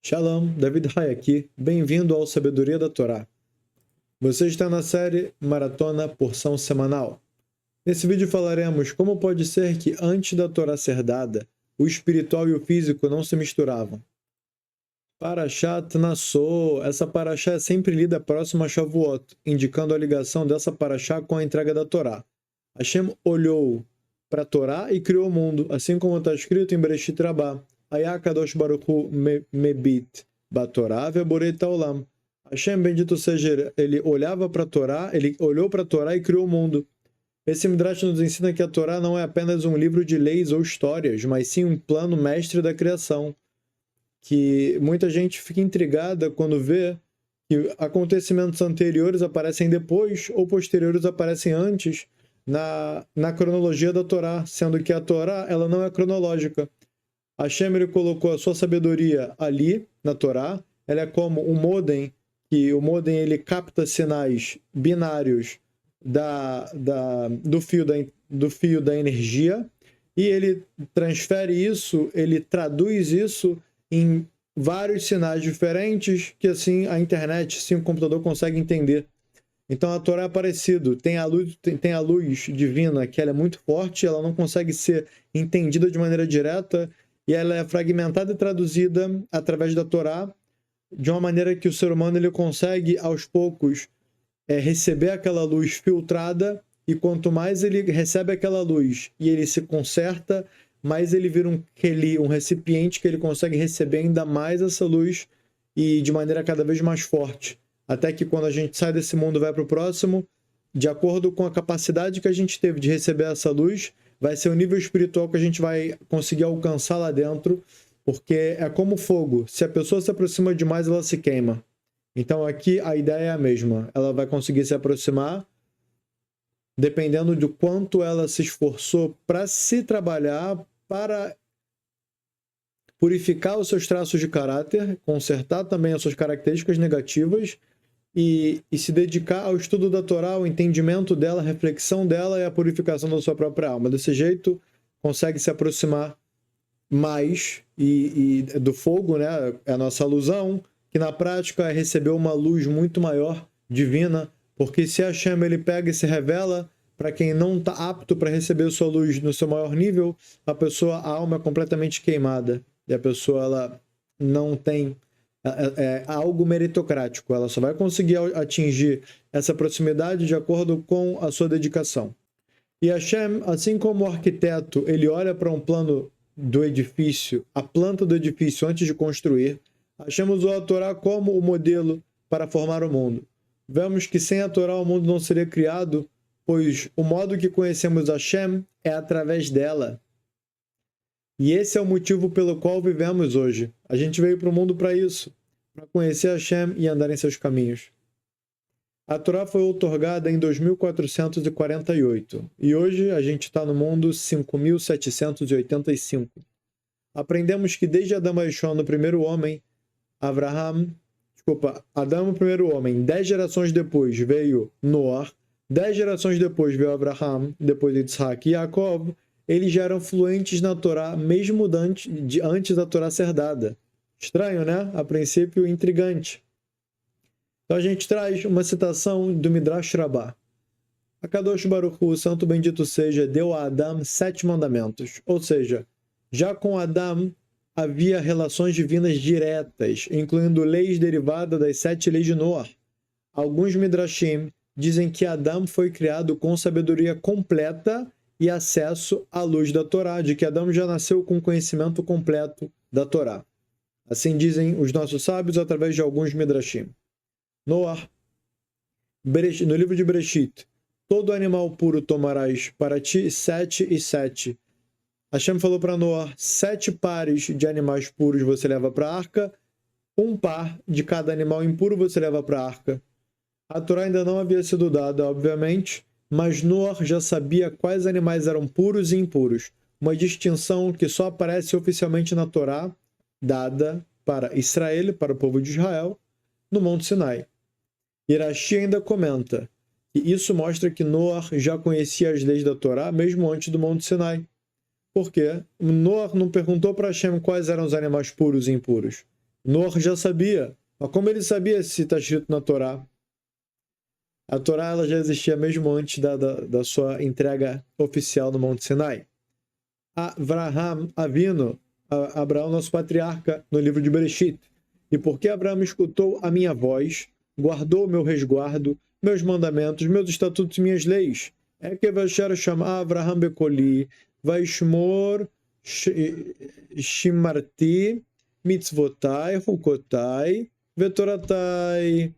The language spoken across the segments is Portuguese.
Shalom, David Hay aqui. Bem-vindo ao Sabedoria da Torá. Você está na série Maratona Porção Semanal. Nesse vídeo falaremos como pode ser que antes da Torá ser dada, o espiritual e o físico não se misturavam. Parashat Nassau. Essa parashá é sempre lida próxima a Shavuot, indicando a ligação dessa parashá com a entrega da Torá. Hashem olhou para a Torá e criou o mundo, assim como está escrito em Bereshit Rabbah. Ayakadosh Baruch Hu Mebit Batorá Veborei Olam. Hashem, bendito seja, ele olhava para a Torá, ele olhou para a Torá e criou o mundo. Esse Midrash nos ensina que a Torá não é apenas um livro de leis ou histórias, mas sim um plano mestre da criação. Que muita gente fica intrigada quando vê que acontecimentos anteriores aparecem depois ou posteriores aparecem antes na cronologia da Torá, sendo que a Torá ela não é cronológica. Hashem ele colocou a sua sabedoria ali na Torá. Ela é como um modem, que o modem ele capta sinais binários do fio da energia e ele transfere isso, ele traduz isso em vários sinais diferentes que assim a internet, assim o computador consegue entender. Então a Torá é parecido, tem a luz divina que ela é muito forte, ela não consegue ser entendida de maneira direta e ela é fragmentada e traduzida através da Torá de uma maneira que o ser humano ele consegue aos poucos receber aquela luz filtrada e quanto mais ele recebe aquela luz e ele se conserta, mais ele vira um recipiente que ele consegue receber ainda mais essa luz e de maneira cada vez mais forte. Até que quando a gente sai desse mundo e vai para o próximo, de acordo com a capacidade que a gente teve de receber essa luz, vai ser o nível espiritual que a gente vai conseguir alcançar lá dentro, porque é como fogo. Se a pessoa se aproxima demais, ela se queima. Então aqui a ideia é a mesma. Ela vai conseguir se aproximar dependendo de quanto ela se esforçou para se trabalhar, para purificar os seus traços de caráter, consertar também as suas características negativas e se dedicar ao estudo da Torá, ao entendimento dela, a reflexão dela e a purificação da sua própria alma. Desse jeito, consegue se aproximar mais e do fogo, né? É a nossa alusão, que na prática é receber uma luz muito maior, divina, porque se Hashem ele pega e se revela para quem não está apto para receber sua luz no seu maior nível, a alma é completamente queimada e a pessoa ela não tem algo meritocrático, ela só vai conseguir atingir essa proximidade de acordo com a sua dedicação. E Hashem, assim como o arquiteto, ele olha para um plano do edifício, a planta do edifício antes de construir, Hashem usou a Torá como o modelo para formar o mundo. Vemos que sem a Torá o mundo não seria criado, pois o modo que conhecemos Hashem é através dela. E esse é o motivo pelo qual vivemos hoje. A gente veio para o mundo para isso, para conhecer Hashem e andar em seus caminhos. A Torá foi outorgada em 2448 e hoje a gente está no mundo 5785. Aprendemos que desde Adão e Eshon, no primeiro homem, Adão, o primeiro homem, 10 gerações depois veio Noar, 10 gerações depois veio Abraham, depois Yitzhak e Yaakov. Eles já eram fluentes na Torá, mesmo antes da Torá ser dada. Estranho, né? A princípio, intrigante. Então a gente traz uma citação do Midrash Rabbah. Akadosh Baruch Hu, santo bendito seja, deu a Adão 7 mandamentos. Ou seja, já com Adão havia relações divinas diretas, incluindo leis derivadas das 7 leis de Noah. Alguns Midrashim dizem que Adão foi criado com sabedoria completa e acesso à luz da Torá, de que Adão já nasceu com conhecimento completo da Torá. Assim dizem os nossos sábios através de alguns Midrashim. Noah, no livro de Bereshit, todo animal puro tomarás para ti 7 e 7. Hashem falou para Noah, 7 pares de animais puros você leva para a arca, um par de cada animal impuro você leva para a arca. A Torá ainda não havia sido dada, obviamente, mas Noah já sabia quais animais eram puros e impuros, uma distinção que só aparece oficialmente na Torá, dada para Israel, para o povo de Israel, no Monte Sinai. Irashi ainda comenta que isso mostra que Noah já conhecia as leis da Torá mesmo antes do Monte Sinai. Por quê? Noah não perguntou para Hashem quais eram os animais puros e impuros. Noah já sabia. Mas como ele sabia se está escrito na Torá? A Torá ela já existia mesmo antes da sua entrega oficial no Monte Sinai. Avraham Avinu, Abraão, nosso patriarca, no livro de Bereshit. E porque Abraão escutou a minha voz, guardou o meu resguardo, meus mandamentos, meus estatutos e minhas leis. É que Vasher chamar Avraham Bekoli, Vaishmor Shimarti, Mitzvotai, Hukotai, Vetoratai.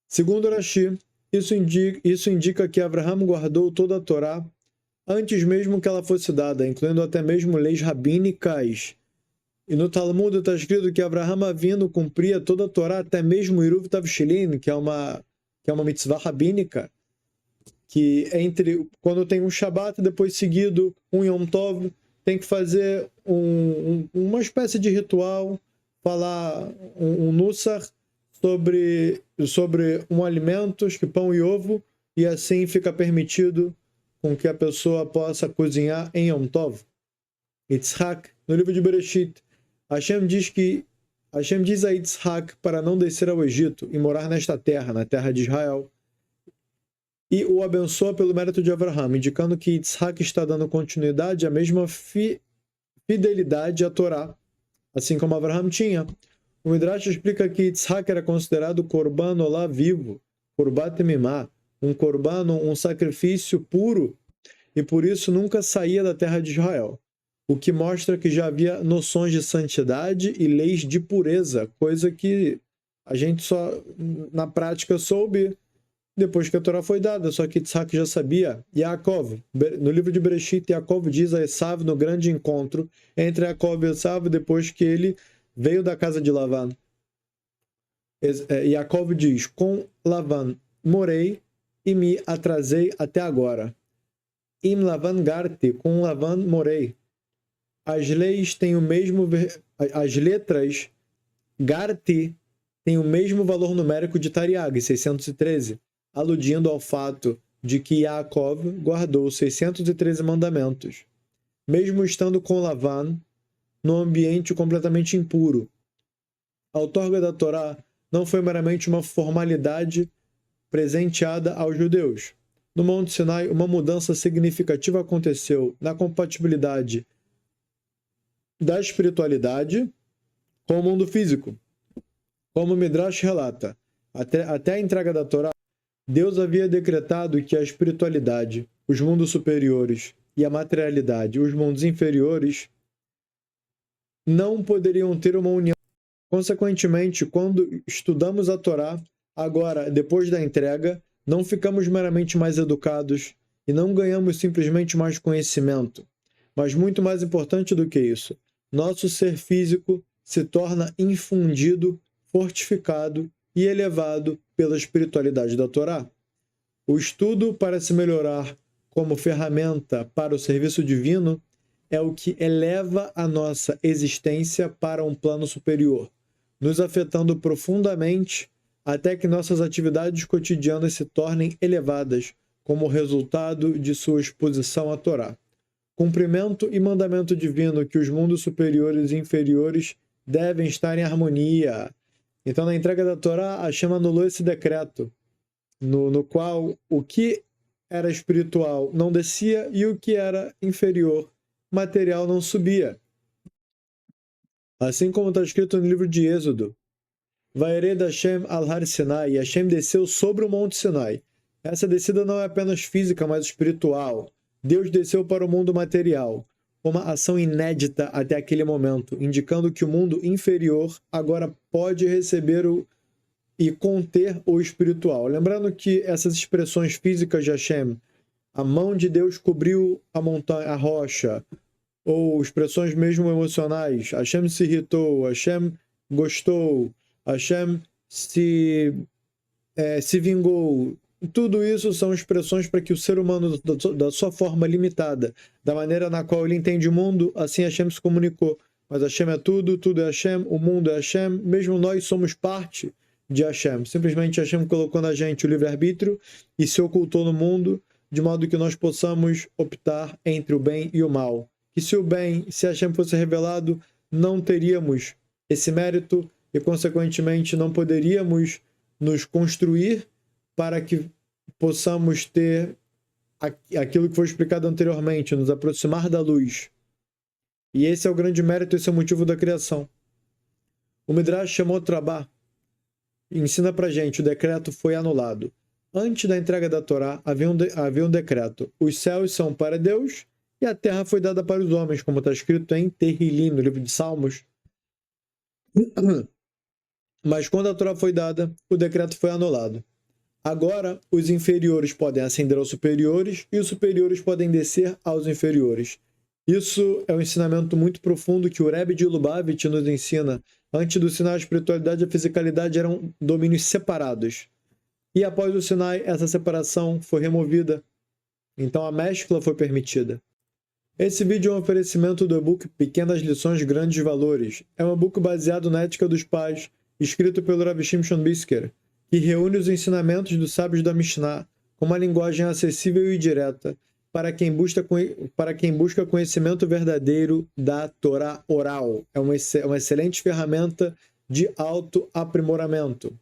Segundo Rashi, isso indica que Avraham guardou toda a Torá antes mesmo que ela fosse dada, incluindo até mesmo leis rabínicas. E no Talmud está escrito que Avraham Avinu cumpria toda a Torá, até mesmo Iruv Tavshilin, que é uma mitzvah rabínica, que quando tem um Shabat, depois seguido um Yom Tov, tem que fazer uma espécie de ritual, falar um Nussach sobre um alimento, acho que pão e ovo, e assim fica permitido com que a pessoa possa cozinhar em Yom Tov. Yitzhak, no livro de Bereshit, Hashem diz a Yitzhak para não descer ao Egito e morar nesta terra, na terra de Israel, e o abençoa pelo mérito de Avraham, indicando que Yitzhak está dando continuidade à mesma fidelidade à Torá, assim como Avraham tinha. O Midrash explica que Yitzhak era considerado Korban Olá vivo, Korbat Mimá, um corbano, um sacrifício puro, e por isso nunca saía da terra de Israel, o que mostra que já havia noções de santidade e leis de pureza, coisa que a gente só na prática soube depois que a Torá foi dada, só que Yitzhak já sabia. Yaakov, no livro de Bereshit, Yaakov diz a Esav no grande encontro entre Yaakov e Esav depois que ele veio da casa de Lavan. Yaakov diz, com Lavan morei e me atrasei até agora. Im Lavan garti, com Lavan morei. As letras garti têm o mesmo valor numérico de Tariag, 613, aludindo ao fato de que Yaakov guardou 613 mandamentos, mesmo estando com Lavan num ambiente completamente impuro. A outorga da Torá não foi meramente uma formalidade presenteada aos judeus. No Monte Sinai, uma mudança significativa aconteceu na compatibilidade da espiritualidade com o mundo físico. Como o Midrash relata, até a entrega da Torá, Deus havia decretado que a espiritualidade, os mundos superiores, e a materialidade, os mundos inferiores, não poderiam ter uma união. Consequentemente, quando estudamos a Torá, agora, depois da entrega, não ficamos meramente mais educados e não ganhamos simplesmente mais conhecimento. Mas muito mais importante do que isso, nosso ser físico se torna infundido, fortificado e elevado pela espiritualidade da Torá. O estudo para se melhorar como ferramenta para o serviço divino é o que eleva a nossa existência para um plano superior, nos afetando profundamente até que nossas atividades cotidianas se tornem elevadas como resultado de sua exposição à Torá. Cumprimento e mandamento divino que os mundos superiores e inferiores devem estar em harmonia. Então, na entrega da Torá, Hashem anulou esse decreto, no qual o que era espiritual não descia e o que era inferior, material, não subia. Assim como está escrito no livro de Êxodo, Vayered Hashem al-Har Sinai, e Hashem desceu sobre o Monte Sinai. Essa descida não é apenas física, mas espiritual. Deus desceu para o mundo material, uma ação inédita até aquele momento, indicando que o mundo inferior agora pode receber e conter o espiritual. Lembrando que essas expressões físicas de Hashem, a mão de Deus cobriu a montanha, a rocha, ou expressões mesmo emocionais, Hashem se irritou, Hashem gostou, Hashem se vingou. Tudo isso são expressões para que o ser humano, da sua forma limitada, da maneira na qual ele entende o mundo, assim Hashem se comunicou. Mas Hashem é tudo, tudo é Hashem, o mundo é Hashem, mesmo nós somos parte de Hashem. Simplesmente Hashem colocou na gente o livre-arbítrio e se ocultou no mundo, de modo que nós possamos optar entre o bem e o mal. E se o bem, se Hashem fosse revelado, não teríamos esse mérito e, consequentemente, não poderíamos nos construir para que possamos ter aquilo que foi explicado anteriormente, nos aproximar da luz. E esse é o grande mérito, esse é o motivo da criação. O Midrash Shemot Rabbah ensina pra gente, o decreto foi anulado. Antes da entrega da Torá, havia um decreto. Os céus são para Deus e a terra foi dada para os homens, como está escrito em Terrilim, no livro de Salmos. Mas quando a Torá foi dada, o decreto foi anulado. Agora, os inferiores podem ascender aos superiores e os superiores podem descer aos inferiores. Isso é um ensinamento muito profundo que o Rebbe de Lubavitch nos ensina. Antes do Sinai, a espiritualidade e a fisicalidade eram domínios separados. E após o Sinai, essa separação foi removida. Então a mescla foi permitida. Esse vídeo é um oferecimento do e-book Pequenas Lições, Grandes Valores. É um e-book baseado na ética dos pais, escrito pelo Rav Shimshon Brisker, que reúne os ensinamentos dos sábios da Mishnah com uma linguagem acessível e direta para quem busca conhecimento verdadeiro da Torá oral. É uma excelente ferramenta de autoaprimoramento.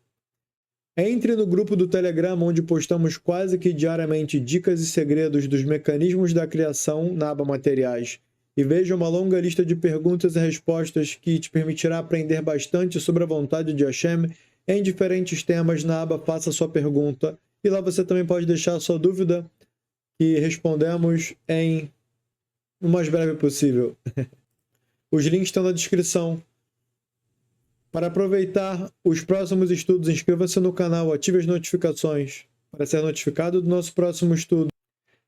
Entre no grupo do Telegram, onde postamos quase que diariamente dicas e segredos dos mecanismos da criação na aba Materiais, e veja uma longa lista de perguntas e respostas que te permitirá aprender bastante sobre a vontade de Hashem em diferentes temas na aba Faça Sua Pergunta. E lá você também pode deixar a sua dúvida, que respondemos o mais breve possível. Os links estão na descrição. Para aproveitar os próximos estudos, inscreva-se no canal, ative as notificações para ser notificado do nosso próximo estudo.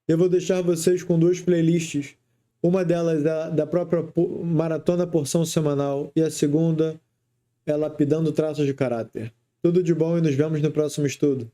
Eu vou deixar vocês com 2 playlists. Uma delas é da própria Maratona Porção Semanal e a segunda é Lapidando Traços de Caráter. Tudo de bom e nos vemos no próximo estudo.